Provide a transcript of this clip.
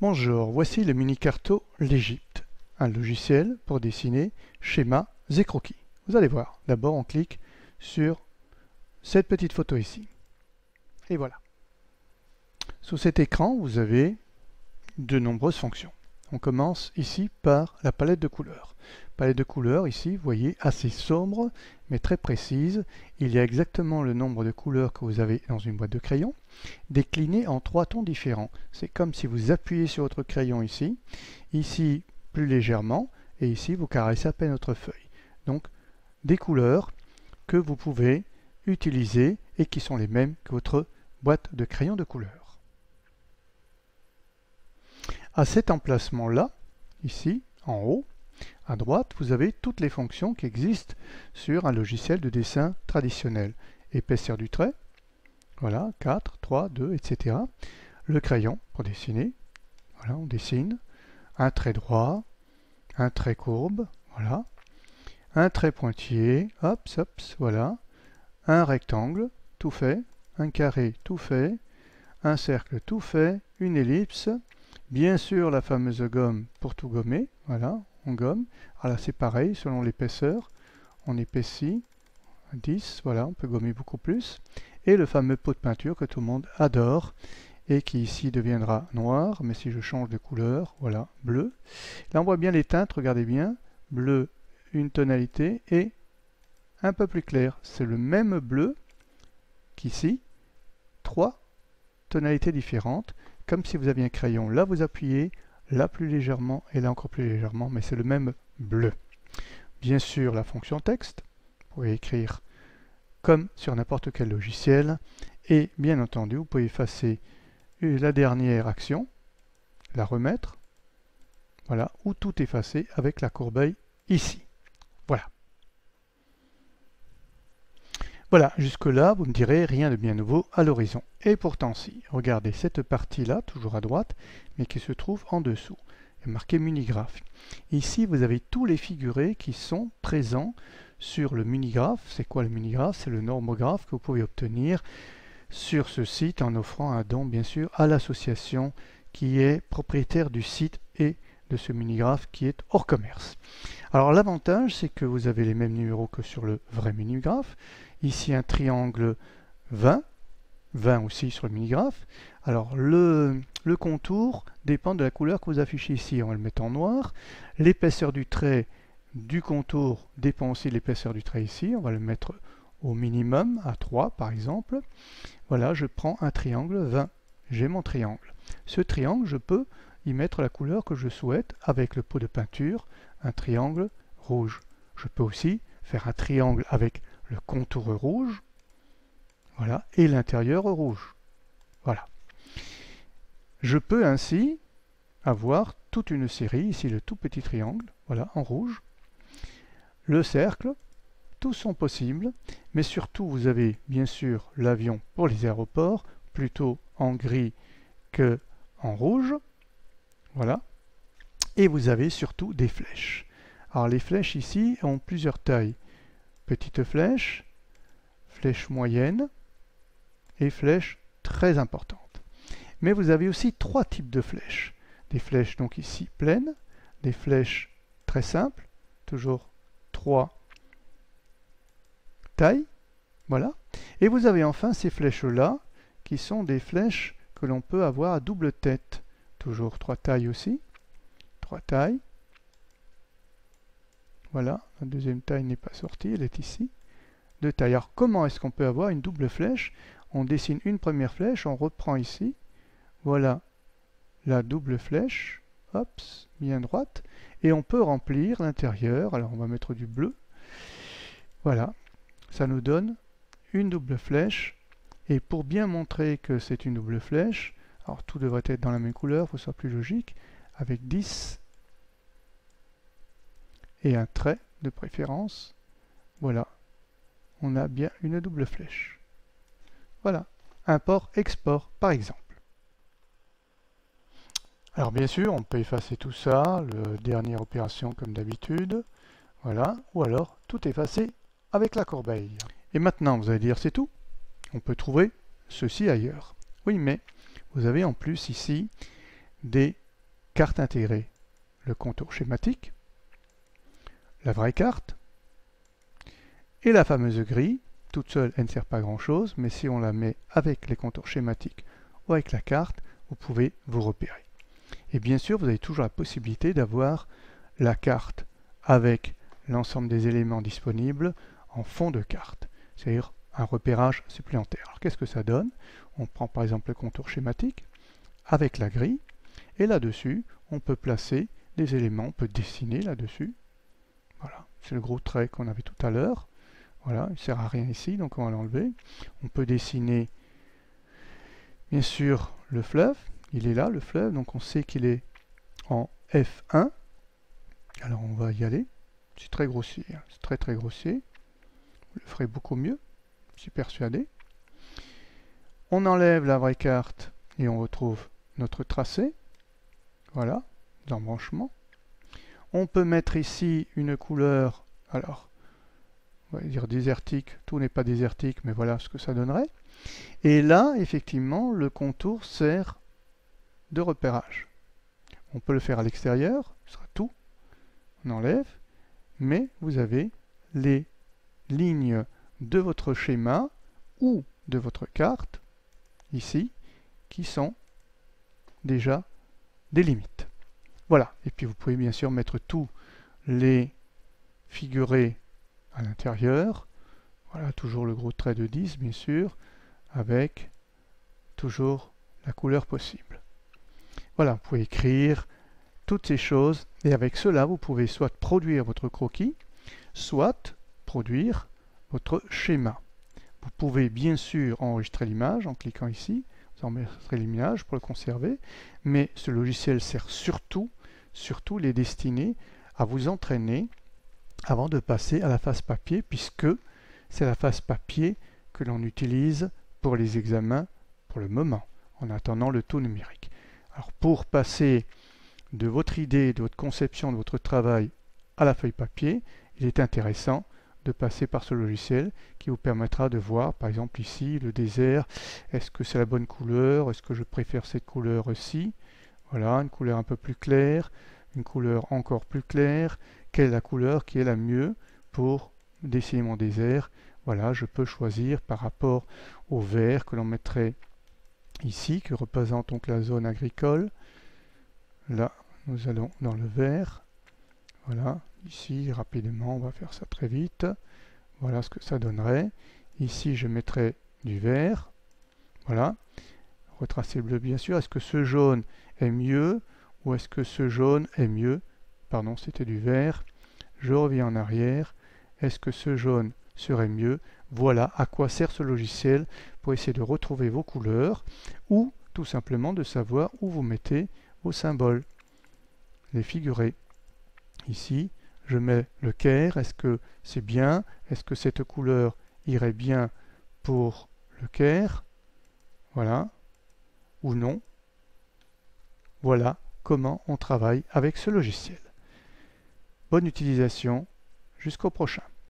Bonjour, voici le mini-carto l'Égypte, un logiciel pour dessiner schémas et croquis. Vous allez voir, d'abord on clique sur cette petite photo ici. Et voilà. Sous cet écran, vous avez de nombreuses fonctions. On commence ici par la palette de couleurs. Palette de couleurs ici, vous voyez, assez sombre, mais très précise. Il y a exactement le nombre de couleurs que vous avez dans une boîte de crayon, déclinées en 3 tons différents. C'est comme si vous appuyez sur votre crayon ici, ici plus légèrement, et ici vous caressez à peine votre feuille. Donc des couleurs que vous pouvez utiliser et qui sont les mêmes que votre boîte de crayon de couleurs. À cet emplacement-là, ici, en haut, à droite, vous avez toutes les fonctions qui existent sur un logiciel de dessin traditionnel. Épaisseur du trait, voilà, 4, 3, 2, etc. Le crayon pour dessiner, voilà, on dessine. Un trait droit, un trait courbe, voilà. Un trait pointillé, hop, hop, voilà. Un rectangle, tout fait. Un carré, tout fait. Un cercle, tout fait. Une ellipse. Bien sûr, la fameuse gomme pour tout gommer, voilà, on gomme. Alors là, c'est pareil, selon l'épaisseur, on épaissit, 10, voilà, on peut gommer beaucoup plus. Et le fameux pot de peinture que tout le monde adore, et qui ici deviendra noir, mais si je change de couleur, voilà, bleu. Là, on voit bien les teintes, regardez bien, bleu, une tonalité, et un peu plus clair. C'est le même bleu qu'ici, 3 tonalités différentes. Comme si vous aviez un crayon, là vous appuyez, là plus légèrement et là encore plus légèrement, mais c'est le même bleu. Bien sûr, la fonction texte, vous pouvez écrire comme sur n'importe quel logiciel, et bien entendu, vous pouvez effacer la dernière action, la remettre, voilà, ou tout effacer avec la corbeille ici. Voilà. Voilà, jusque-là, vous me direz rien de bien nouveau à l'horizon. Et pourtant si, regardez cette partie-là, toujours à droite, mais qui se trouve en dessous. Il y a marqué Munigraph. Ici, vous avez tous les figurés qui sont présents sur le Munigraph. C'est quoi le Munigraph? C'est le normographe que vous pouvez obtenir sur ce site en offrant un don, bien sûr, à l'association qui est propriétaire du site et de ce Munigraph qui est hors commerce. Alors l'avantage, c'est que vous avez les mêmes numéros que sur le vrai Munigraph. Ici un triangle 20, 20 aussi sur le Munigraph. Alors le contour dépend de la couleur que vous affichez ici, on va le mettre en noir. L'épaisseur du trait du contour dépend aussi de l'épaisseur du trait ici, on va le mettre au minimum, à 3 par exemple. Voilà, je prends un triangle 20, j'ai mon triangle. Ce triangle, je peux y mettre la couleur que je souhaite avec le pot de peinture, un triangle rouge. Je peux aussi faire un triangle avec le contour rouge, voilà, et l'intérieur rouge. Voilà. Je peux ainsi avoir toute une série, ici le tout petit triangle, voilà, en rouge. Le cercle, tous sont possibles, mais surtout vous avez bien sûr l'avion pour les aéroports, plutôt en gris que en rouge, voilà. Et vous avez surtout des flèches. Alors les flèches ici ont plusieurs tailles. Petite flèche, flèche moyenne et flèche très importante. Mais vous avez aussi 3 types de flèches. Des flèches donc ici pleines, des flèches très simples, toujours 3 tailles, voilà. Et vous avez enfin ces flèches-là, qui sont des flèches que l'on peut avoir à double tête. Toujours 3 tailles aussi, 3 tailles. Voilà, la deuxième taille n'est pas sortie, elle est ici. 2 tailles. Alors comment est-ce qu'on peut avoir une double flèche? On dessine une première flèche, on reprend ici. Voilà la double flèche, hop, bien droite. Et on peut remplir l'intérieur. Alors on va mettre du bleu. Voilà, ça nous donne une double flèche. Et pour bien montrer que c'est une double flèche, alors tout devrait être dans la même couleur, pour que ce soit plus logique, avec 10 et un trait de préférence. Voilà, on a bien une double flèche. Voilà, import-export par exemple. Alors bien sûr, on peut effacer tout ça, la dernière opération comme d'habitude, voilà, ou alors tout effacer avec la corbeille. Et maintenant, vous allez dire c'est tout, on peut trouver ceci ailleurs. Oui, mais vous avez en plus ici des carte intégrée, le contour schématique, la vraie carte, et la fameuse grille. Toute seule, elle ne sert pas à grand chose, mais si on la met avec les contours schématiques ou avec la carte, vous pouvez vous repérer. Et bien sûr, vous avez toujours la possibilité d'avoir la carte avec l'ensemble des éléments disponibles en fond de carte, c'est-à-dire un repérage supplémentaire. Alors qu'est-ce que ça donne? On prend par exemple le contour schématique avec la grille, et là-dessus, on peut placer des éléments, on peut dessiner là-dessus. Voilà, c'est le gros trait qu'on avait tout à l'heure. Voilà, il ne sert à rien ici, donc on va l'enlever. On peut dessiner, bien sûr, le fleuve. Il est là, le fleuve, donc on sait qu'il est en F1. Alors on va y aller. C'est très grossier, hein. C'est très très grossier. Vous le ferez beaucoup mieux, je suis persuadé. On enlève la vraie carte et on retrouve notre tracé. Voilà, d'embranchement. On peut mettre ici une couleur, alors, on va dire désertique, tout n'est pas désertique, mais voilà ce que ça donnerait. Et là, effectivement, le contour sert de repérage. On peut le faire à l'extérieur, ce sera tout. On enlève, mais vous avez les lignes de votre schéma ou de votre carte, ici, qui sont déjà des limites. Voilà, et puis vous pouvez bien sûr mettre tous les figurés à l'intérieur. Voilà, toujours le gros trait de 10, bien sûr, avec toujours la couleur possible. Voilà, vous pouvez écrire toutes ces choses, et avec cela, vous pouvez soit produire votre croquis, soit produire votre schéma. Vous pouvez bien sûr enregistrer l'image en cliquant ici, vous enregistrez l'image pour le conserver, mais ce logiciel sert surtout il est destiné à vous entraîner avant de passer à la phase papier, puisque c'est la phase papier que l'on utilise pour les examens pour le moment, en attendant le taux numérique. Alors pour passer de votre idée, de votre conception, de votre travail à la feuille papier, il est intéressant de passer par ce logiciel qui vous permettra de voir, par exemple ici, le désert, est-ce que c'est la bonne couleur, est-ce que je préfère cette couleur-ci, voilà, une couleur un peu plus claire, une couleur encore plus claire, quelle est la couleur qui est la mieux pour dessiner mon désert. Voilà, je peux choisir par rapport au vert que l'on mettrait ici, qui représente donc la zone agricole. Là, nous allons dans le vert. Voilà, ici, rapidement, on va faire ça très vite. Voilà ce que ça donnerait. Ici, je mettrai du vert. Voilà. Retracer le bleu, bien sûr. Est-ce que ce jaune est mieux ou est-ce que ce jaune est mieux? Pardon, c'était du vert. Je reviens en arrière. Est-ce que ce jaune serait mieux? Voilà à quoi sert ce logiciel pour essayer de retrouver vos couleurs ou tout simplement de savoir où vous mettez vos symboles, les figurés. Ici, je mets le Caire. Est-ce que c'est bien? Est-ce que cette couleur irait bien pour le Caire? Voilà. Ou non. Voilà comment on travaille avec ce logiciel. Bonne utilisation. Jusqu'au prochain.